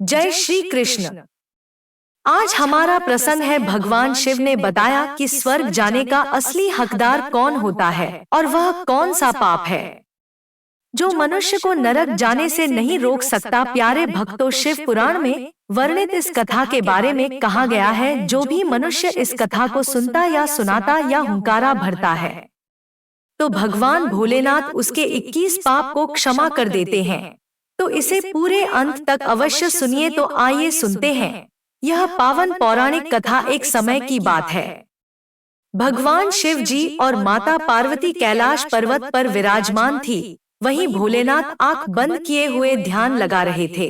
जय श्री कृष्ण। आज हमारा प्रसंग है भगवान शिव ने बताया कि स्वर्ग जाने का असली हकदार कौन होता है और वह कौन सा पाप है जो मनुष्य को नरक जाने से नहीं रोक सकता। प्यारे भक्तों, शिव पुराण में वर्णित इस कथा के बारे में कहा गया है, जो भी मनुष्य इस कथा को सुनता या सुनाता या हुंकारा भरता है तो भगवान भोलेनाथ उसके 21 पाप को क्षमा कर देते हैं। तो इसे पूरे अंत तक अवश्य सुनिए। तो आइए सुनते हैं। यह पावन पौराणिक कथा एक समय की बात है। भगवान शिव जी और माता पार्वती कैलाश पर्वत पर विराजमान थी। वहीं भोलेनाथ आंख बंद किए हुए ध्यान लगा रहे थे।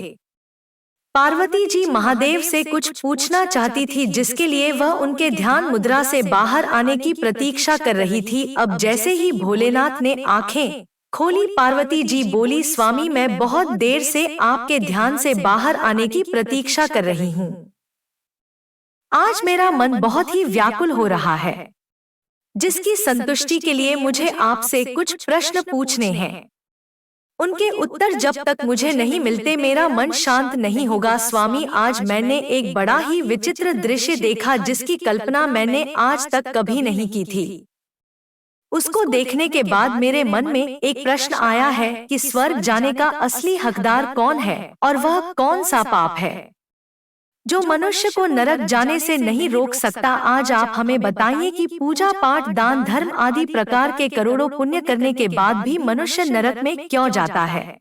पार्वती जी महादेव से कुछ पूछना चाहती थी, जिसके लिए वह उनके ध्यान मुद्रा से बाहर आने की प्रतीक्षा कर रही थी। अब जैसे ही भोलेनाथ ने आंखें खोली, पार्वती जी बोली, स्वामी, मैं बहुत देर से आपके ध्यान से बाहर आने की प्रतीक्षा कर रही हूँ। आज मेरा मन बहुत ही व्याकुल हो रहा है, जिसकी संतुष्टि के लिए मुझे आपसे कुछ प्रश्न पूछने हैं। उनके उत्तर जब तक मुझे नहीं मिलते मेरा मन शांत नहीं होगा। स्वामी, आज मैंने एक बड़ा ही विचित्र दृश्य देखा, जिसकी कल्पना मैंने आज तक कभी नहीं की थी। उसको देखने के बाद मेरे मन में एक प्रश्न आया है कि स्वर्ग जाने का असली हकदार कौन है और वह कौन सा पाप है जो मनुष्य को नरक जाने से नहीं रोक सकता। आज आप हमें बताइए कि पूजा पाठ, दान, धर्म आदि प्रकार के करोड़ों पुण्य करने के बाद भी मनुष्य नरक में क्यों जाता है,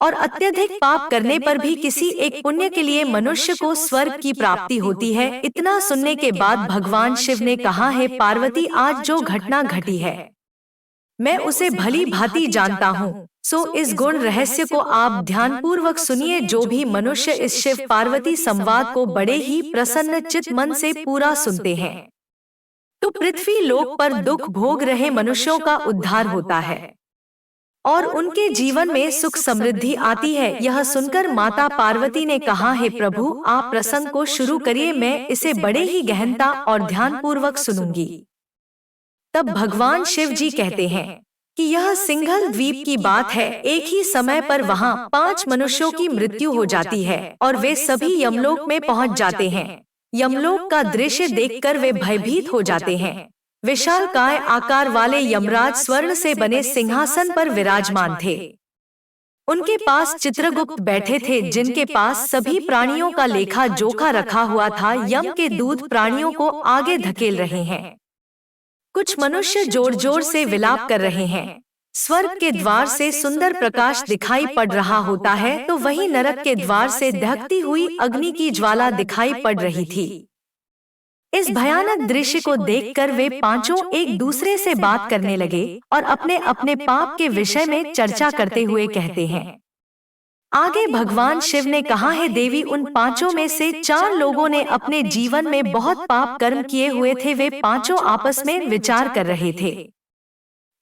और अत्यधिक पाप करने पर भी किसी एक पुण्य के लिए मनुष्य को स्वर्ग की प्राप्ति होती है। इतना सुनने के बाद भगवान शिव ने कहा, है पार्वती, आज जो घटना घटी है मैं उसे भली भांति जानता हूँ। सो इस गुण रहस्य को आप ध्यानपूर्वक सुनिए। जो भी मनुष्य इस शिव पार्वती संवाद को बड़े ही प्रसन्न चित्त मन से पूरा सुनते हैं तो पृथ्वी लोक पर दुख भोग रहे मनुष्यों का उद्धार होता है और उनके जीवन में सुख समृद्धि आती है। यह सुनकर माता पार्वती ने कहा, है प्रभु, आप प्रसंग को शुरू करिए, मैं इसे बड़े ही गहनता और ध्यानपूर्वक सुनूंगी। तब भगवान शिव जी कहते हैं कि यह सिंघल द्वीप की बात है। एक ही समय पर वहाँ 5 मनुष्यों की मृत्यु हो जाती है और वे सभी यमलोक में पहुँच जाते हैं। यमलोक का दृश्य देखकर वे भयभीत हो जाते हैं। विशालकाय आकार वाले यमराज स्वर्ण से बने सिंहासन पर विराजमान थे। उनके पास चित्रगुप्त बैठे थे, जिनके पास सभी प्राणियों का लेखा जोखा रखा हुआ था। यम के दूत प्राणियों को आगे धकेल रहे हैं। कुछ मनुष्य जोर जोर से विलाप कर रहे हैं। स्वर्ग के द्वार से सुंदर प्रकाश दिखाई पड़ रहा होता है, तो वहीं नरक के द्वार से दहकती हुई अग्नि की ज्वाला दिखाई पड़ रही थी। इस भयानक दृश्य को देखकर वे पांचों एक दूसरे से बात करने लगे और अपने अपने पाप के विषय में चर्चा करते हुए कहते हैं। आगे भगवान शिव ने कहा, है देवी, उन 5 में से 4 लोगों ने अपने जीवन में बहुत पाप कर्म किए हुए थे। वे 5 आपस में विचार कर रहे थे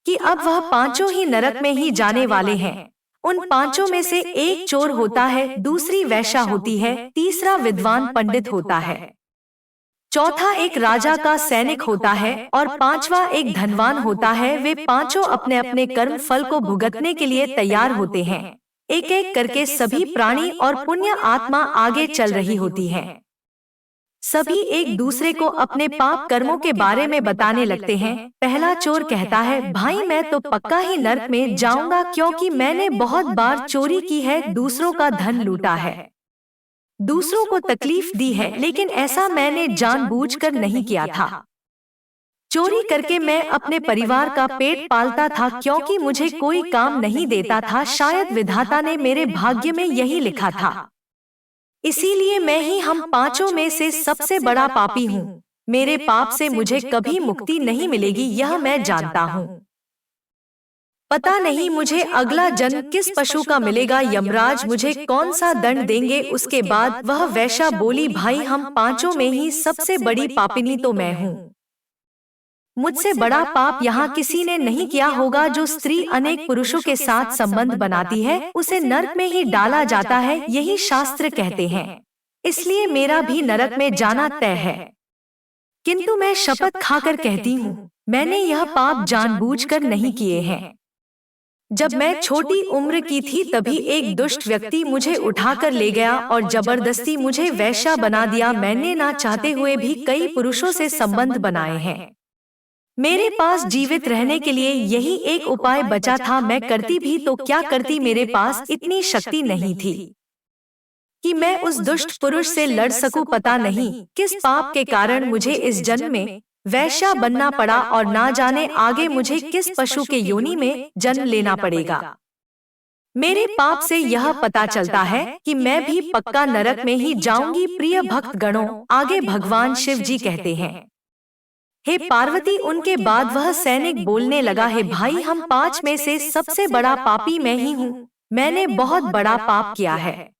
कि अब वह 5 ही नरक में ही जाने वाले हैं। उन 5 में से एक चोर होता है, दूसरी वैश्या होती है, तीसरा विद्वान पंडित होता है, चौथा एक राजा का सैनिक होता है और 5वां एक धनवान होता है। वे 5 अपने अपने कर्म फल को भुगतने के लिए तैयार होते हैं। एक एक करके सभी प्राणी और पुण्य आत्मा आगे चल रही होती हैं। सभी एक दूसरे को अपने पाप कर्मों के बारे में बताने लगते हैं। पहला चोर कहता है, भाई, मैं तो पक्का ही नरक में जाऊंगा, क्योंकि मैंने बहुत बार चोरी की है, दूसरों का धन लूटा है, दूसरों को तकलीफ दी है, लेकिन ऐसा मैंने जानबूझकर नहीं किया था। चोरी करके मैं अपने परिवार का पेट पालता था, क्योंकि मुझे कोई काम नहीं देता था। शायद विधाता ने मेरे भाग्य में यही लिखा था, इसीलिए मैं ही हम 5 में से सबसे बड़ा पापी हूँ। मेरे पाप से मुझे कभी मुक्ति नहीं मिलेगी, यह मैं जानता हूँ। पता नहीं मुझे अगला जन्म किस पशु का मिलेगा, यमराज मुझे कौन सा दंड देंगे। उसके बाद वह वैश्या बोली, भाई, हम 5 में ही सबसे बड़ी पापिनी तो मैं हूँ। मुझसे बड़ा पाप यहाँ किसी ने नहीं किया होगा। जो स्त्री अनेक पुरुषों के साथ संबंध बनाती है, उसे नरक में ही डाला जाता है, यही शास्त्र कहते हैं। इसलिए मेरा भी नरक में जाना तय है। किंतु मैं शपथ खाकर कहती हूँ, मैंने यह पाप जानबूझकर नहीं किए हैं। जब मैं छोटी उम्र की थी तभी एक दुष्ट व्यक्ति मुझे उठाकर ले गया और जबरदस्ती मुझे वैश्या बना दिया। मैंने ना चाहते हुए भी कई पुरुषों से संबंध बनाए हैं। मेरे पास जीवित रहने के लिए यही एक उपाय बचा था। मैं करती भी तो क्या करती, मेरे पास इतनी शक्ति नहीं थी कि मैं उस दुष्ट पुरुष से लड़ सकूं। पता नहीं किस पाप के कारण मुझे इस जन्म में वैश्या बनना पड़ा और ना जाने आगे मुझे किस पशु के योनि में जन्म लेना पड़ेगा। मेरे पाप से यह पता चलता है कि मैं भी पक्का नरक में ही जाऊंगी। प्रिय भक्त गणों, आगे भगवान शिव जी कहते हैं, हे पार्वती। उनके बाद वह सैनिक बोलने लगा, हे भाई, हम 5 में से सबसे बड़ा पापी मैं ही हूँ। मैंने बहुत बड़ा पाप किया है।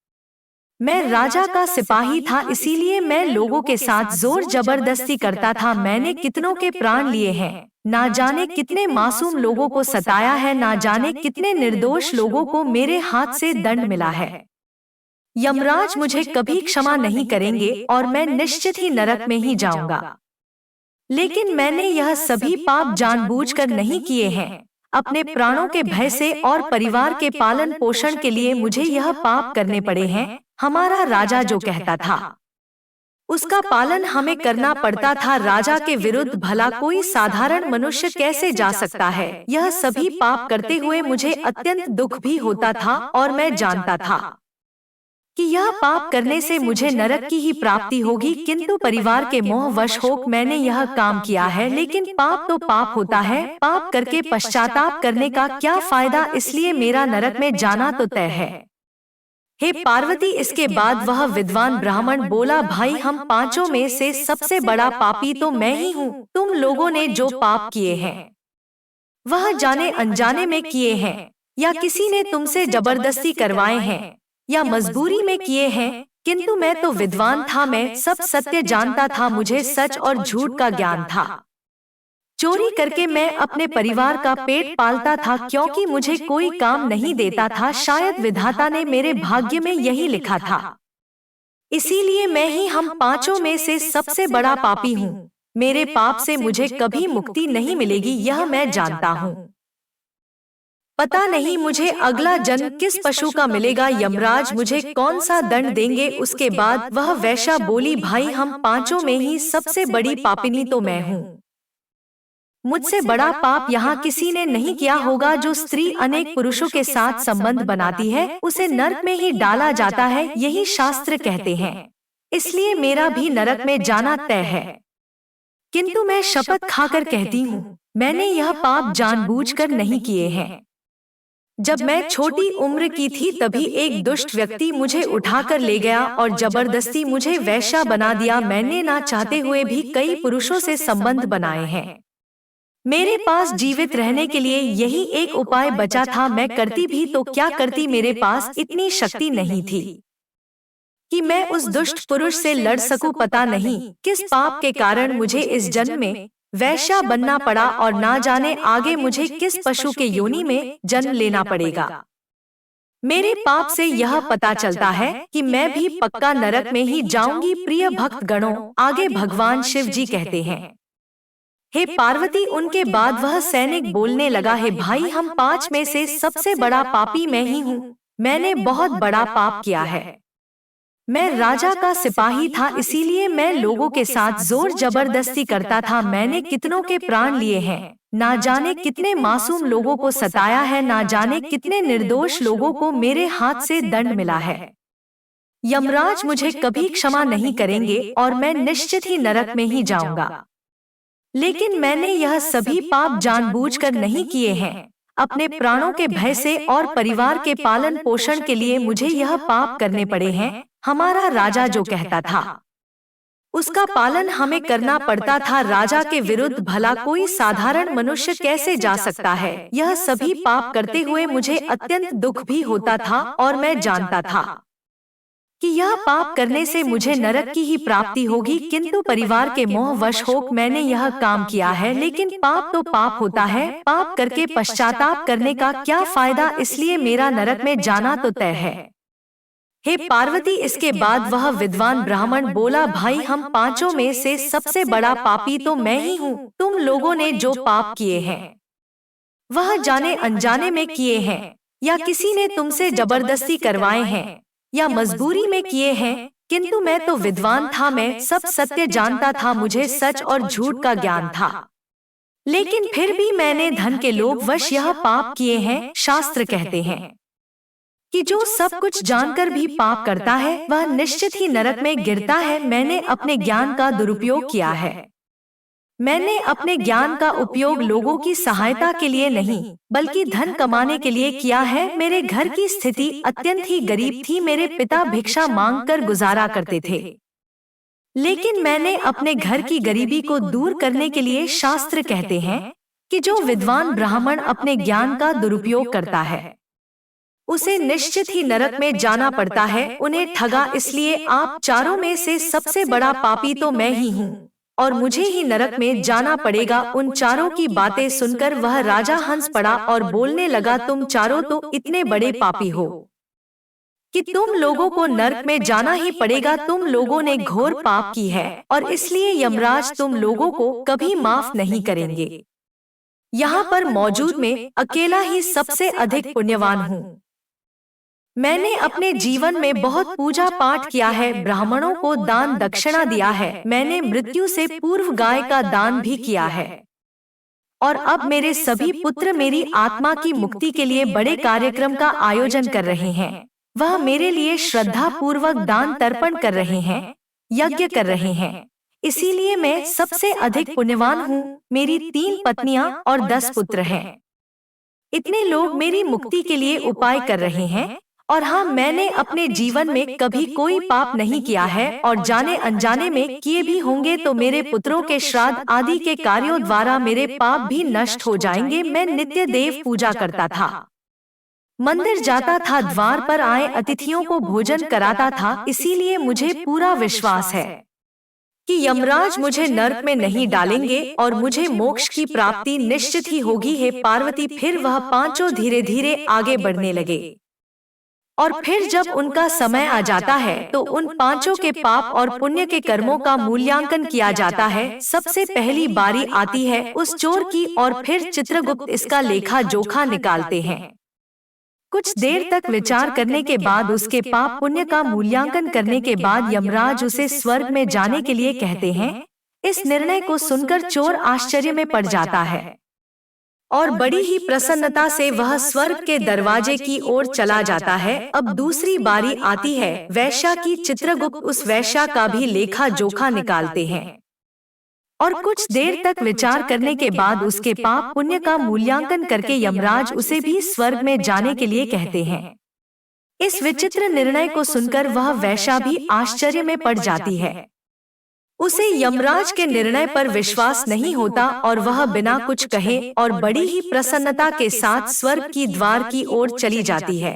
मैं राजा का सिपाही था, इसीलिए मैं लोगों के साथ जोर जबरदस्ती करता था। मैंने कितनों के प्राण लिए हैं, ना जाने कितने मासूम लोगों को सताया है, ना जाने कितने निर्दोष लोगों को मेरे हाथ से दंड मिला है। यमराज मुझे कभी क्षमा नहीं करेंगे और मैं निश्चित ही नरक में ही जाऊंगा। लेकिन मैंने यह सभी पाप जानबूझकर नहीं किए हैं। अपने प्राणों के भय से और परिवार के पालन पोषण के लिए मुझे यह पाप करने पड़े हैं। हमारा राजा जो कहता था उसका पालन हमें करना पड़ता था। राजा के विरुद्ध भला कोई साधारण मनुष्य कैसे जा सकता है। यह सभी पाप करते हुए मुझे अत्यंत दुख भी होता था और मैं जानता था कि यह पाप करने से मुझे नरक की ही प्राप्ति होगी, किंतु परिवार के मोहवश होकर मैंने यह काम किया है। लेकिन पाप तो पाप होता है, पाप करके पश्चाताप करने का क्या फायदा, इसलिए मेरा नरक में जाना तो तय है। हे पार्वती, इसके बाद वह विद्वान ब्राह्मण बोला, भाई, हम 5 में से सबसे बड़ा पापी तो मैं ही हूँ। तुम लोगों ने जो पाप किए हैं वह जाने अनजाने में किए हैं, या किसी ने तुमसे जबरदस्ती करवाए हैं, या मजबूरी में किए हैं, किंतु मैं तो विद्वान था, मैं सब सत्य जानता था। मुझे सच और झूठ का ज्ञान था। चोरी करके मैं अपने परिवार का पेट पालता था, क्योंकि मुझे कोई काम नहीं देता था। शायद विधाता ने मेरे भाग्य में यही लिखा था, इसीलिए मैं ही हम 5 में से सबसे बड़ा पापी हूँ। मेरे पाप से मुझे कभी मुक्ति नहीं मिलेगी, यह मैं जानता हूँ। पता नहीं मुझे अगला जन्म किस पशु का मिलेगा, यमराज मुझे कौन सा दंड देंगे। उसके बाद वह वैश्या बोली, भाई, हम 5 में ही सबसे बड़ी पापिनी तो मैं हूँ। मुझसे बड़ा पाप यहाँ किसी ने नहीं किया होगा। जो स्त्री अनेक पुरुषों के साथ संबंध बनाती है उसे नरक में ही डाला जाता है, यही शास्त्र कहते हैं। इसलिए मेरा भी नरक में जाना तय है। किंतु मैं शपथ खाकर कहती हूँ, मैंने यह पाप जानबूझकर नहीं किए हैं। जब मैं छोटी उम्र की थी तभी एक दुष्ट व्यक्ति मुझे उठाकर ले गया और जबरदस्ती मुझे वैश्या बना दिया। मैंने ना चाहते हुए भी कई पुरुषों से संबंध बनाए हैं। मेरे पास जीवित रहने के लिए यही एक उपाय बचा था। मैं करती भी तो क्या करती, मेरे पास इतनी शक्ति नहीं थी कि मैं उस दुष्ट पुरुष से लड़ सकूं। पता नहीं किस पाप के कारण मुझे इस जन्म में वैश्या बनना पड़ा और ना जाने आगे मुझे किस पशु के योनि में जन्म लेना पड़ेगा। मेरे पाप से यह पता चलता है कि मैं भी पक्का नरक में ही जाऊंगी। प्रिय भक्त गणों, आगे भगवान शिव जी कहते हैं, हे पार्वती। उनके बाद वह सैनिक बोलने लगा, हे भाई, हम 5 में से सबसे बड़ा पापी मैं ही हूँ। मैंने बहुत बड़ा पाप किया है। मैं राजा का सिपाही था, इसीलिए मैं लोगों के साथ जोर जबरदस्ती करता था। मैंने कितनों के प्राण लिए हैं, ना जाने कितने मासूम लोगों को सताया है, ना जाने कितने निर्दोष लोगों को मेरे हाथ से दंड मिला है। यमराज मुझे कभी क्षमा नहीं करेंगे और मैं निश्चित ही नरक में ही जाऊंगा। लेकिन मैंने यह सभी पाप जानबूझकर नहीं किए हैं। अपने प्राणों के भय से और परिवार के पालन पोषण के लिए मुझे यह पाप करने पड़े हैं। हमारा राजा जो कहता था उसका पालन हमें करना पड़ता था। राजा के विरुद्ध भला कोई साधारण मनुष्य कैसे जा सकता है। यह सभी पाप करते हुए मुझे अत्यंत दुख भी होता था और मैं जानता था कि यह पाप करने से मुझे नरक की ही प्राप्ति होगी, किंतु परिवार के मोहवश होकर मैंने यह काम किया है। लेकिन पाप तो पाप होता है, पाप करके पश्चाताप करने का क्या फायदा, इसलिए मेरा नरक में जाना तो तय है। हे पार्वती, इसके बाद वह विद्वान ब्राह्मण बोला, भाई, हम 5 में से सबसे बड़ा पापी तो मैं ही हूँ। तुम लोगों ने जो पाप किए हैं वह जाने अनजाने में किए हैं, या किसी ने तुमसे जबरदस्ती करवाए हैं, या मजबूरी में किए हैं, किंतु मैं तो विद्वान था, मैं सब सत्य जानता था, मुझे सच और झूठ का ज्ञान था। लेकिन फिर भी मैंने धन के लोभ वश यह पाप किए हैं। शास्त्र कहते हैं कि जो सब कुछ जानकर भी पाप करता है वह निश्चित ही नरक में गिरता है। मैंने अपने ज्ञान का दुरुपयोग किया है। मैंने अपने ज्ञान का उपयोग लोगों की सहायता के लिए नहीं, बल्कि धन कमाने के लिए किया है। मेरे घर की स्थिति अत्यंत ही गरीब थी। मेरे पिता भिक्षा मांगकर गुजारा करते थे, लेकिन मैंने अपने घर की गरीबी को दूर करने के लिए, शास्त्र कहते हैं कि जो विद्वान ब्राह्मण अपने ज्ञान का दुरुपयोग करता है उसे निश्चित ही नरक में जाना पड़ता है। उन्हें ठगा, इसलिए आप चारों में से सबसे बड़ा पापी तो मैं ही हूँ और मुझे ही नरक में जाना पड़ेगा। उन चारों की बातें सुनकर वह राजा हंस पड़ा और बोलने लगा, तुम चारों तो इतने बड़े पापी हो कि तुम लोगों को नरक में जाना ही पड़ेगा। तुम लोगों ने घोर पाप की है और इसलिए यमराज तुम लोगों को कभी माफ नहीं करेंगे। यहाँ पर मौजूद में अकेला ही सबसे अधिक पुण्यवान हूँ। मैंने अपने जीवन में बहुत पूजा पाठ किया है, ब्राह्मणों को दान दक्षिणा दिया है, मैंने मृत्यु से पूर्व गाय का दान भी किया है और अब मेरे सभी पुत्र मेरी आत्मा की मुक्ति के लिए बड़े कार्यक्रम का आयोजन कर रहे हैं। वह मेरे लिए श्रद्धा पूर्वक दान तर्पण कर रहे हैं, यज्ञ कर रहे हैं, इसीलिए मैं सबसे अधिक पुण्यवान हूँ। मेरी 3 पत्नियां और 10 पुत्र हैं। इतने लोग मेरी मुक्ति के लिए उपाय कर रहे हैं और हाँ, मैंने अपने जीवन में कभी कोई पाप नहीं किया है और जाने अनजाने में किए भी होंगे तो मेरे पुत्रों के श्राद्ध आदि के कार्यों द्वारा मेरे पाप भी नष्ट हो जाएंगे। मैं नित्य देव पूजा करता था, मंदिर जाता था, द्वार पर आए अतिथियों को भोजन कराता था, इसीलिए मुझे पूरा विश्वास है कि यमराज मुझे नरक में नहीं डालेंगे और मुझे मोक्ष की प्राप्ति निश्चित ही होगी। हे पार्वती, फिर वह पांचों धीरे धीरे आगे बढ़ने लगे और फिर जब उनका समय आ जाता है तो उन पांचों के पाप और पुण्य के कर्मों का मूल्यांकन किया जाता है। सबसे पहली बारी आती है उस चोर की और फिर चित्रगुप्त इसका लेखा जोखा निकालते हैं। कुछ देर तक विचार करने के बाद, उसके पाप पुण्य का मूल्यांकन करने के बाद यमराज उसे स्वर्ग में जाने के लिए कहते हैं। इस निर्णय को सुनकर चोर आश्चर्य में पड़ जाता है और बड़ी ही प्रसन्नता से वह स्वर्ग के दरवाजे की ओर चला जाता है। अब दूसरी बारी आती है वैश्या की। चित्रगुप्त उस वैश्या का भी लेखा जोखा निकालते हैं और कुछ देर तक विचार करने के बाद उसके पाप पुण्य का मूल्यांकन करके यमराज उसे भी स्वर्ग में जाने के लिए कहते हैं। इस विचित्र निर्णय को सुनकर वह वैश्या भी आश्चर्य में पड़ जाती है। उसे यमराज के निर्णय पर विश्वास नहीं होता और वह बिना कुछ कहे और बड़ी ही प्रसन्नता के साथ स्वर्ग की द्वार की ओर चली जाती है।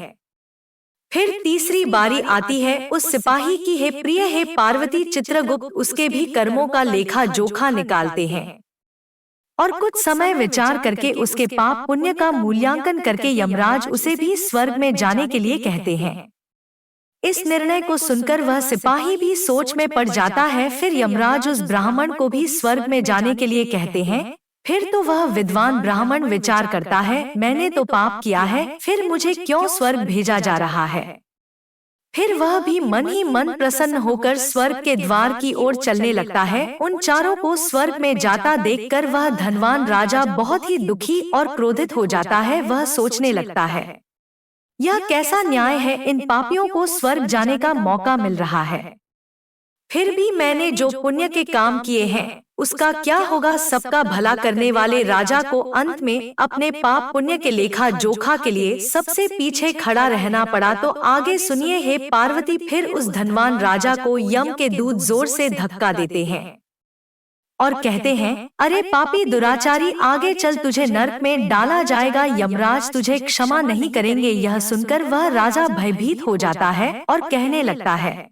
फिर तीसरी बारी आती है उस सिपाही की। हे प्रिय, हे पार्वती, चित्रगुप्त उसके भी कर्मों का लेखा जोखा निकालते हैं और कुछ समय विचार करके उसके पाप पुण्य का मूल्यांकन करके यमराज उसे भी स्वर्ग में जाने के लिए कहते हैं। इस निर्णय को सुनकर वह सिपाही भी सोच में पड़ जाता है। फिर यमराज उस ब्राह्मण को भी स्वर्ग में जाने के लिए कहते हैं। फिर तो वह विद्वान ब्राह्मण विचार करता है, मैंने तो पाप किया है, फिर मुझे क्यों स्वर्ग भेजा जा रहा है। फिर वह भी मन ही मन प्रसन्न होकर स्वर्ग के द्वार की ओर चलने लगता है। उन चारों को स्वर्ग में जाता देखकर वह धनवान राजा बहुत ही दुखी और क्रोधित हो जाता है। वह सोचने लगता है, यह कैसा न्याय है, इन पापियों को स्वर्ग जाने का मौका मिल रहा है, फिर भी मैंने जो पुण्य के काम किए हैं उसका क्या होगा। सबका भला करने वाले राजा को अंत में अपने पाप पुण्य के लेखा जोखा के लिए सबसे पीछे खड़ा रहना पड़ा। तो आगे सुनिए। हे पार्वती, फिर उस धनवान राजा को यम के दूत जोर से धक्का देते हैं और कहते हैं, अरे पापी दुराचारी, आगे चल, तुझे नरक में डाला जाएगा, यमराज तुझे क्षमा नहीं करेंगे। यह सुनकर वह राजा भयभीत हो जाता है और कहने लगता है,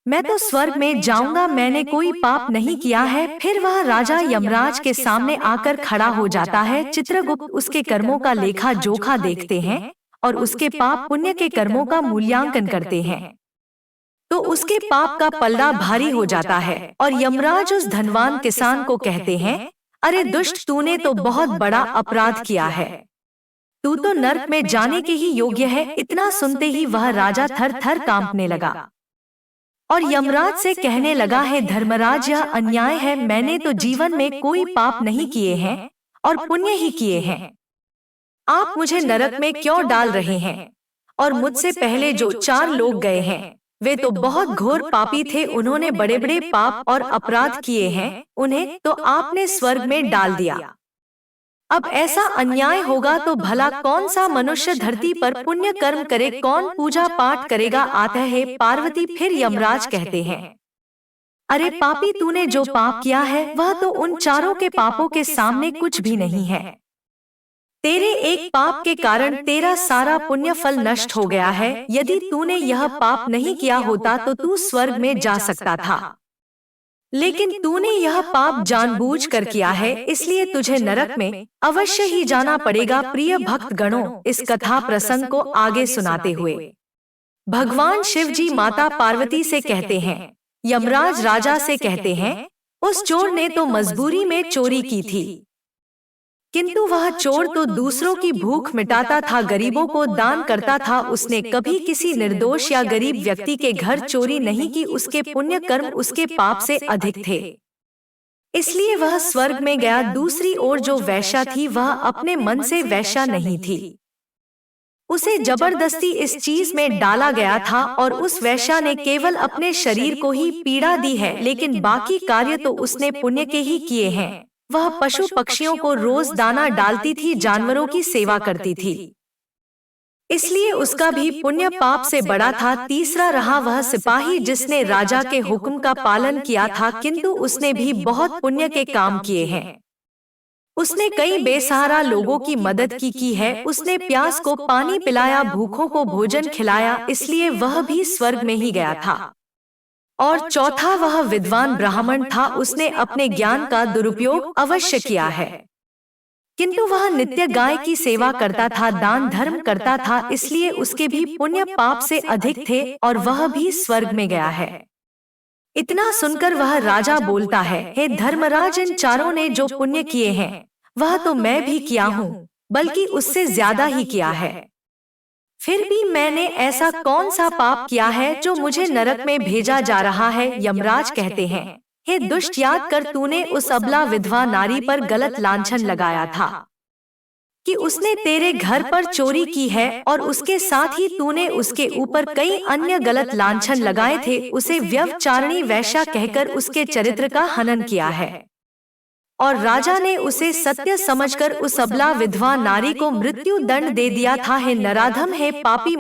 मैं तो स्वर्ग में जाऊंगा, मैंने कोई पाप नहीं किया है। फिर वह राजा यमराज के सामने आकर खड़ा हो जाता है। चित्रगुप्त उसके कर्मों का लेखा जोखा देखते हैं और उसके पाप पुण्य के कर्मों का मूल्यांकन करते हैं तो उसके पाप का पल्ला भारी हो जाता है और यमराज उस धनवान किसान को कहते हैं, अरे दुष्ट, तूने तो बहुत बड़ा अपराध किया है। तू तो नर्क में जाने के ही योग्य है। इतना सुनते ही वह राजा थर थर कांपने लगा और यमराज से कहने लगा, है धर्मराज, यह अन्याय है। मैंने तो जीवन में कोई पाप नहीं किए हैं और पुण्य ही किए हैं। आप मुझे नरक में क्यों डाल रहे हैं? और मुझसे पहले जो 4 लोग गए हैं वे तो बहुत घोर पापी थे। उन्होंने बड़े बड़े पाप और अपराध किए हैं, उन्हें तो आपने स्वर्ग में डाल दिया। अब ऐसा अन्याय होगा तो भला कौन सा मनुष्य धरती पर पुण्य कर्म करे, कौन पूजा पाठ करेगा? आता है पार्वती। फिर यमराज कहते हैं, अरे पापी, तूने जो पाप किया है वह तो उन 4 के पापों के सामने कुछ भी नहीं है। तेरे एक पाप के कारण तेरा सारा पुण्य फल नष्ट हो गया है। यदि तूने यह पाप नहीं किया होता तो तू स्वर्ग में जा सकता था, लेकिन तूने यह पाप जानबूझकर किया है, इसलिए तुझे नरक में अवश्य ही जाना पड़ेगा। प्रिय भक्त गणों, इस कथा प्रसंग को आगे सुनाते हुए भगवान शिव जी माता पार्वती से कहते हैं, यमराज राजा से कहते हैं, उस चोर ने तो मजबूरी में चोरी की थी, किंतु वह चोर तो दूसरों की भूख मिटाता था, गरीबों को दान करता था। उसने कभी किसी निर्दोष या गरीब व्यक्ति के घर चोरी नहीं की। उसके पुण्य कर्म उसके पाप से अधिक थे, इसलिए वह स्वर्ग में गया। दूसरी ओर जो वैश्या थी वह अपने मन से वैश्या नहीं थी, उसे जबरदस्ती इस चीज में डाला गया था और उस वैश्या ने केवल अपने शरीर को ही पीड़ा दी है, लेकिन बाकी कार्य तो उसने पुण्य के ही किए हैं। वह पशु पक्षियों को रोज दाना डालती थी, जानवरों की सेवा करती थी, इसलिए उसका भी पुण्य पाप से बड़ा था। तीसरा रहा वह सिपाही जिसने राजा के हुक्म का पालन किया था, किंतु उसने भी बहुत पुण्य के काम किए हैं। उसने कई बेसहारा लोगों की मदद की है। उसने प्यास को पानी पिलाया, भूखों को भोजन खिलाया, इसलिए वह भी स्वर्ग में ही गया था। और चौथा वह विद्वान ब्राह्मण था। उसने अपने ज्ञान का दुरुपयोग अवश्य किया है, किंतु वह नित्य गाय की सेवा करता था, दान धर्म करता था, इसलिए उसके भी पुण्य पाप से अधिक थे और वह भी स्वर्ग में गया है। इतना सुनकर वह राजा बोलता है, हे धर्मराज, इन 4 ने जो पुण्य किए हैं वह तो मैं भी किया हूँ, बल्कि उससे ज्यादा ही किया है। फिर भी मैंने ऐसा कौन सा पाप किया है जो मुझे नरक में भेजा जा रहा है? यमराज कहते हैं, हे दुष्ट, याद कर, तूने उस अबला विधवा नारी पर गलत लांछन लगाया था कि उसने तेरे घर पर चोरी की है, और उसके साथ ही तूने उसके ऊपर कई अन्य गलत लांछन लगाए थे। उसे व्यभिचारिणी वैश्या कहकर उसके चरित्र का हनन किया है, और राजा ने उसे सत्य समझकर उस अबला विधवा नारी को मृत्यु दंड दे दिया था। है नराधम, है पापी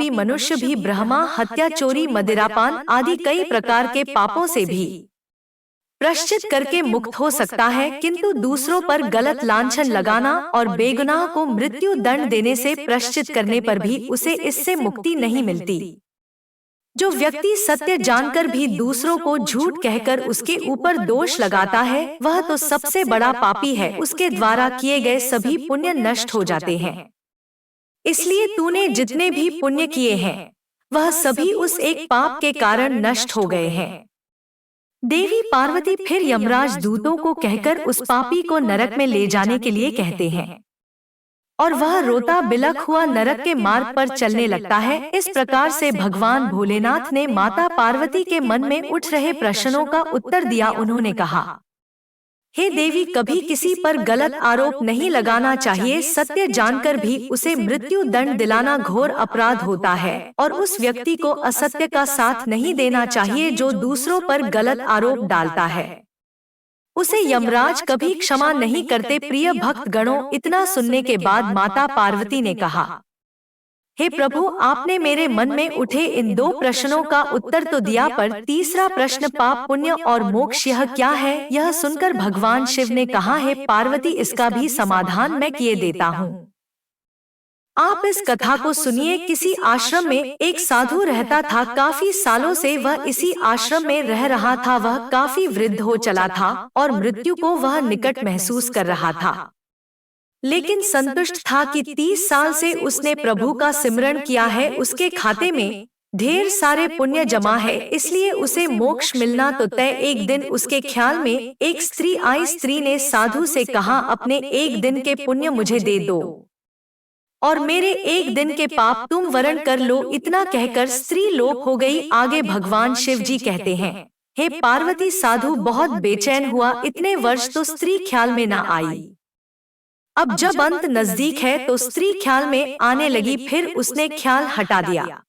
मनुष्य भी ब्रह्मा हत्या, चोरी, मदिरापान आदि कई प्रकार के पापों से भी प्रायश्चित करके मुक्त हो सकता है, किंतु दूसरों पर गलत लांछन लगाना और बेगुनाह को मृत्यु दंड देने से प्रायश्चित करने पर भी उसे इससे मुक्ति नहीं मिलती। जो व्यक्ति सत्य जानकर भी दूसरों को झूठ कहकर उसके ऊपर दोष लगाता है वह तो सबसे बड़ा पापी है। उसके द्वारा किए गए सभी पुण्य नष्ट हो जाते हैं, इसलिए तूने जितने भी पुण्य किए हैं वह सभी उस एक पाप के कारण नष्ट हो गए हैं। देवी पार्वती फिर यमराज दूतों को कहकर उस पापी को नरक में ले जाने के लिए कहते हैं, और वह रोता बिलख हुआ नरक के मार्ग पर चलने लगता है। इस प्रकार से भगवान भोलेनाथ ने माता पार्वती के मन में उठ रहे प्रश्नों का उत्तर दिया। उन्होंने कहा, हे देवी, कभी किसी पर गलत आरोप नहीं लगाना चाहिए। सत्य जानकर भी उसे मृत्यु दंड दिलाना घोर अपराध होता है, और उस व्यक्ति को असत्य का साथ नहीं देना चाहिए जो दूसरों पर गलत आरोप डालता है। उसे यमराज कभी क्षमा नहीं करते। प्रिय भक्त गणों, इतना सुनने के बाद माता पार्वती ने कहा, हे प्रभु, आपने मेरे मन में उठे इन 2 प्रश्नों का उत्तर तो दिया, पर तीसरा प्रश्न पाप पुण्य और मोक्ष यह क्या है? यह सुनकर भगवान शिव ने कहा, हे पार्वती, इसका भी समाधान मैं किए देता हूँ। आप इस कथा को सुनिए। किसी आश्रम में एक साधु रहता था। काफी सालों से वह इसी आश्रम में रह रहा था। वह काफी वृद्ध हो चला था और मृत्यु को वह निकट महसूस कर रहा था, लेकिन संतुष्ट था कि 30 साल से उसने प्रभु का सिमरन किया है। उसके खाते में ढेर सारे पुण्य जमा है, इसलिए उसे मोक्ष मिलना तो तय। एक दिन उसके ख्याल में एक स्त्री आई। स्त्री ने साधु से कहा, अपने एक दिन के पुण्य मुझे दे दो और मेरे एक दिन के पाप तुम वरण कर लो। इतना कहकर स्त्री लोप हो गई। आगे भगवान शिव जी कहते हैं, हे पार्वती, साधु बहुत बेचैन हुआ। इतने वर्ष तो स्त्री ख्याल में न आई। अब जब अंत नजदीक है तो स्त्री ख्याल में आने लगी। फिर उसने ख्याल हटा दिया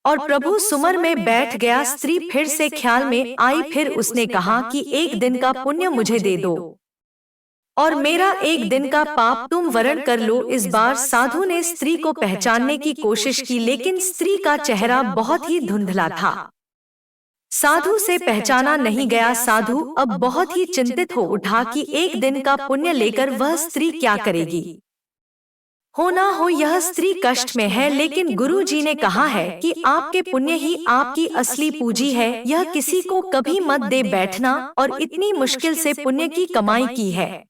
और प्रभु सुमर में बैठ गया। स्त्री फिर से ख्याल में आई। फिर उसने कहा कि एक दिन का पुण्य मुझे दे दो और मेरा एक दिन का पाप तुम वरण कर लो। इस बार साधु ने स्त्री को पहचानने की कोशिश की, लेकिन स्त्री का चेहरा बहुत ही धुंधला था। साधु से पहचाना नहीं गया। साधु अब बहुत ही चिंतित हो उठा कि एक दिन का पुण्य लेकर वह स्त्री क्या करेगी। हो ना हो यह स्त्री कष्ट में है, लेकिन गुरु जी ने कहा है कि आपके पुण्य ही आपकी असली पूंजी है। यह किसी को कभी मत दे बैठना, और इतनी मुश्किल से पुण्य की कमाई की है,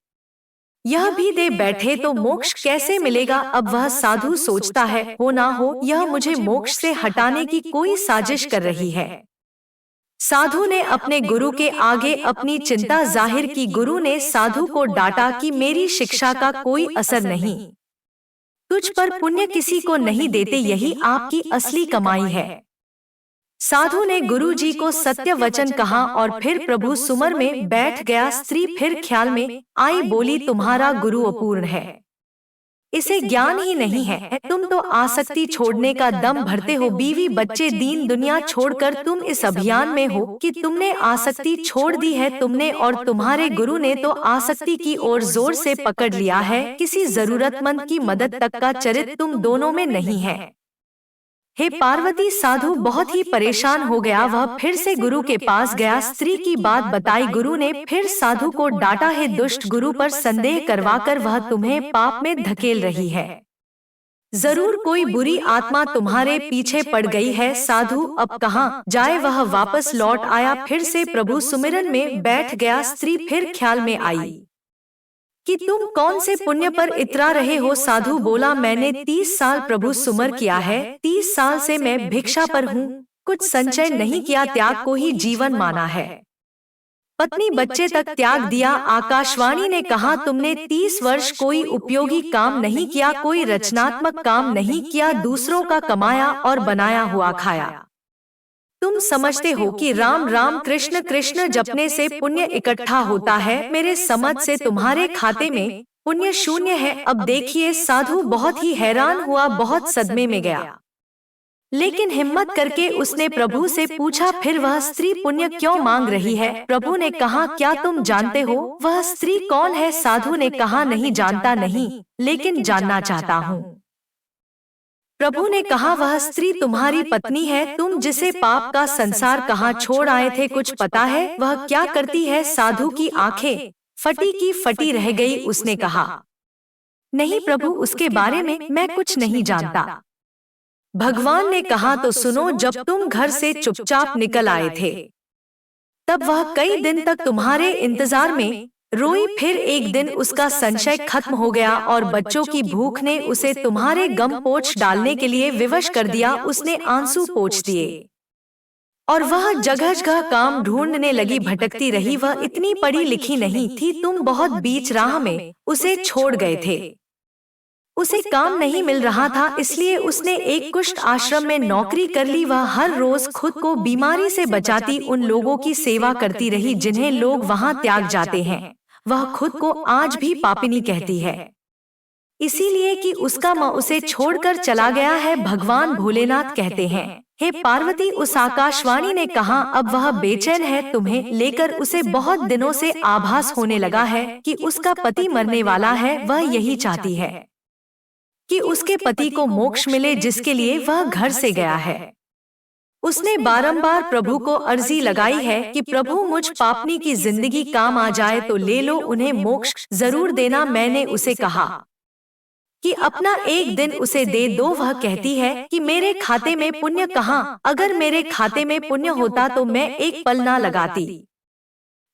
यह भी दे बैठे तो मोक्ष कैसे मिलेगा। अब वह साधु सोचता है, हो ना हो यह मुझे मोक्ष से हटाने की कोई साजिश कर रही है। साधु ने अपने गुरु के आगे अपनी चिंता जाहिर की। गुरु ने साधु को डांटा कि मेरी शिक्षा का कोई असर नहीं, तुझ पर पुण्य किसी को नहीं देते, यही आपकी असली कमाई है। साधु ने गुरु जी को सत्य वचन कहा और फिर प्रभु सुमर में बैठ गया। स्त्री फिर ख्याल में आई, बोली, तुम्हारा गुरु अपूर्ण है, इसे ज्ञान ही नहीं है। तुम तो आसक्ति छोड़ने का दम भरते हो। बीवी बच्चे दीन दुनिया छोड़कर तुम इस अभियान में हो कि तुमने आसक्ति छोड़ दी है तुमने, और तुम्हारे गुरु ने तो आसक्ति की ओर जोर से पकड़ लिया है। किसी जरूरतमंद की मदद तक का चरित्र तुम दोनों में नहीं है। हे पार्वती, साधु बहुत ही परेशान हो गया। वह फिर से गुरु के पास गया, स्त्री की बात बताई। गुरु ने फिर साधु को डांटा, है दुष्ट, गुरु पर संदेह करवाकर वह तुम्हें पाप में धकेल रही है। जरूर कोई बुरी आत्मा तुम्हारे पीछे पड़ गई है। साधु अब कहाँ जाए, वह वापस लौट आया। फिर से प्रभु सुमिरन में बैठ गया। स्त्री फिर ख्याल में आई कि तुम कौन से पुण्य पर इतरा रहे हो। साधु बोला, मैंने 30 साल प्रभु सुमर किया है, 30 साल से मैं भिक्षा पर हूँ, कुछ संचय नहीं किया, त्याग को ही जीवन माना है, पत्नी बच्चे तक त्याग दिया। आकाशवाणी ने कहा, तुमने 30 वर्ष कोई उपयोगी काम नहीं किया, कोई रचनात्मक काम नहीं किया, दूसरों का कमाया और बनाया हुआ खाया। तुम समझते हो कि राम राम कृष्ण कृष्ण जपने से पुण्य इकट्ठा होता है। मेरे समझ से तुम्हारे खाते में पुण्य शून्य है। अब देखिए, साधु बहुत ही हैरान हुआ, बहुत सदमे में गया, लेकिन हिम्मत करके उसने प्रभु से पूछा, फिर वह स्त्री पुण्य क्यों मांग रही है। प्रभु ने कहा, क्या तुम जानते हो वह स्त्री कौन है। साधु ने कहा, नहीं जानता नहीं, लेकिन जानना चाहता हूँ। प्रभु ने कहा, वह स्त्री तुम्हारी पत्नी है, तुम जिसे पाप का संसार कहाँ छोड़ आए थे, कुछ पता है वह क्या करती है। साधु की आंखें फटी की फटी रह गई। उसने कहा, नहीं प्रभु, उसके बारे में मैं कुछ नहीं जानता। भगवान ने कहा, तो सुनो, जब तुम घर से चुपचाप निकल आए थे तब वह कई दिन तक तुम्हारे इंतजार में रोई। फिर एक दिन उसका संशय खत्म हो गया और बच्चों की भूख ने उसे तुम्हारे गम पोंछ डालने के लिए विवश कर दिया। उसने आंसू पोंछ दिए और वह जगह जगह काम ढूंढने लगी, भटकती रही। वह इतनी पढ़ी लिखी नहीं थी, तुम बहुत बीच राह में उसे छोड़ गए थे। उसे काम नहीं मिल रहा था, इसलिए उसने एक कुष्ठ आश्रम में नौकरी कर ली। वह हर रोज खुद को बीमारी से बचाती उन लोगों की सेवा करती रही जिन्हें लोग वहां त्याग जाते हैं। वह खुद को आज भी पापिनी कहती है, इसीलिए कि उसका माँ उसे छोड़कर चला गया है। भगवान भोलेनाथ कहते हैं, हे पार्वती, उस आकाशवाणी ने कहा, अब वह बेचैन है, तुम्हें लेकर उसे बहुत दिनों से आभास होने लगा है कि उसका पति मरने वाला है। वह यही चाहती है कि उसके पति को मोक्ष मिले, जिसके लिए वह घर से गया है। उसने बारंबार प्रभु को अर्जी लगाई है कि प्रभु, मुझ पापनी की जिंदगी काम आ जाए तो ले लो, उन्हें मोक्ष जरूर देना। मैंने उसे कहा कि अपना एक दिन उसे दे दो। वह कहती है कि मेरे खाते में पुण्य कहाँ, अगर मेरे खाते में पुण्य होता तो मैं एक पल ना लगाती।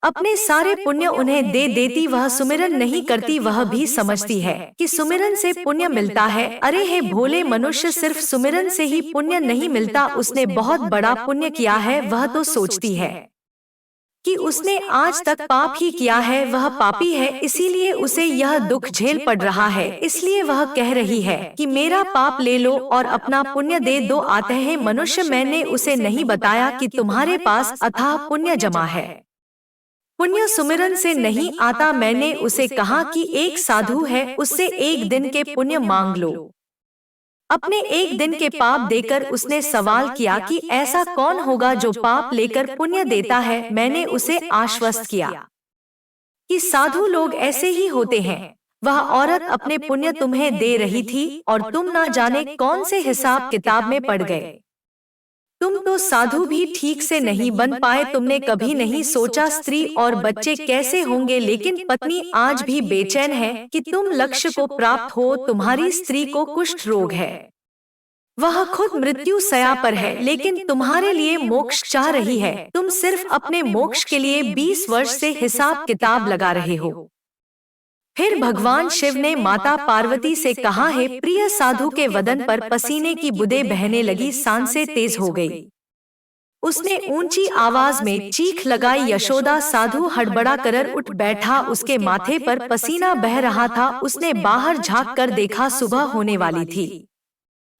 अपने सारे पुण्य उन्हें दे देती, वह सुमिरन नहीं करती। वह भी समझती है कि सुमिरन से पुण्य मिलता है। अरे हे भोले मनुष्य, सिर्फ सुमिरन से ही पुण्य नहीं मिलता, उसने बहुत बड़ा पुण्य किया है। वह तो सोचती है कि उसने आज तक पाप ही किया है, वह पापी है, इसीलिए उसे यह दुख झेल पड़ रहा है। इसलिए वह कह रही है कि मेरा पाप ले लो और अपना पुण्य दे दो। आते हैं मनुष्य, मैंने उसे नहीं बताया कि तुम्हारे पास अथाह पुण्य जमा है। पुण्य सुमिरन से नहीं आता। मैंने उसे कहा कि एक साधु है, उससे एक दिन के पुण्य मांग लो। अपने एक दिन के पाप देकर उसने सवाल किया कि ऐसा कौन होगा जो पाप लेकर पुण्य देता है। मैंने उसे आश्वस्त किया कि साधु लोग ऐसे ही होते हैं। वह औरत अपने पुण्य तुम्हें दे रही थी और तुम ना जाने कौन से हिसाब किताब में पड़ गए। तुम तो साधु भी ठीक से नहीं बन पाए। तुमने कभी नहीं सोचा स्त्री और बच्चे कैसे होंगे, लेकिन पत्नी आज भी बेचैन है कि तुम लक्ष्य को प्राप्त हो। तुम्हारी स्त्री को कुष्ठ रोग है, वह खुद मृत्यु शैया पर है, लेकिन तुम्हारे लिए मोक्ष चाह रही है। तुम सिर्फ अपने मोक्ष के लिए 20 वर्ष से हिसाब किताब लगा रहे हो। फिर भगवान शिव ने माता पार्वती से कहा, है प्रिय साधु के वदन पर पसीने की बूंदें बहने लगी, सांसें तेज हो गई। उसने ऊंची आवाज में चीख लगाई। यशोदा साधु हड़बड़ा कर उठ बैठा, उसके माथे पर पसीना बह रहा था। उसने बाहर झांक कर देखा, सुबह होने वाली थी।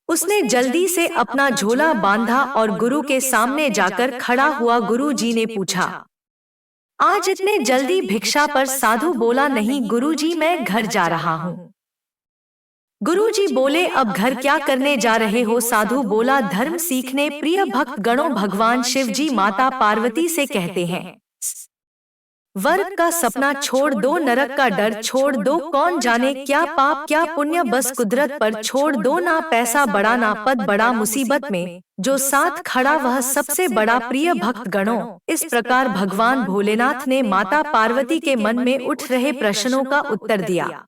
उसने जल्दी से अपना झोला बांधा और गुरु के सामने जाकर खड़ा हुआ। गुरु जी ने पूछा, आज इतने जल्दी भिक्षा पर? साधु बोला, नहीं गुरुजी, मैं घर जा रहा हूँ। गुरुजी बोले, अब घर क्या करने जा रहे हो? साधु बोला, धर्म सीखने। प्रिय भक्त गणों, भगवान शिव जी माता पार्वती से कहते हैं, वर्ग का सपना छोड़ दो, नरक का डर छोड़ दो। कौन जाने क्या पाप क्या पुण्य, बस कुदरत पर छोड़ दो। ना पैसा बड़ा ना पद बड़ा, मुसीबत में जो साथ खड़ा वह सबसे बड़ा। प्रिय भक्त गणों, इस प्रकार भगवान भोलेनाथ ने माता पार्वती के मन में उठ रहे प्रश्नों का उत्तर दिया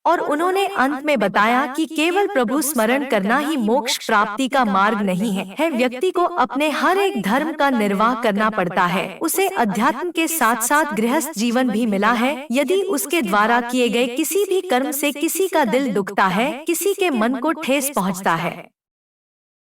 और उन्होंने अंत में बताया कि केवल प्रभु स्मरण करना ही मोक्ष प्राप्ति का मार्ग नहीं है। व्यक्ति को अपने हर एक धर्म का निर्वाह करना पड़ता है। उसे अध्यात्म के साथ साथ गृहस्थ जीवन भी मिला है। यदि उसके द्वारा किए गए किसी भी कर्म से किसी का दिल दुखता है, किसी के मन को ठेस पहुंचता है,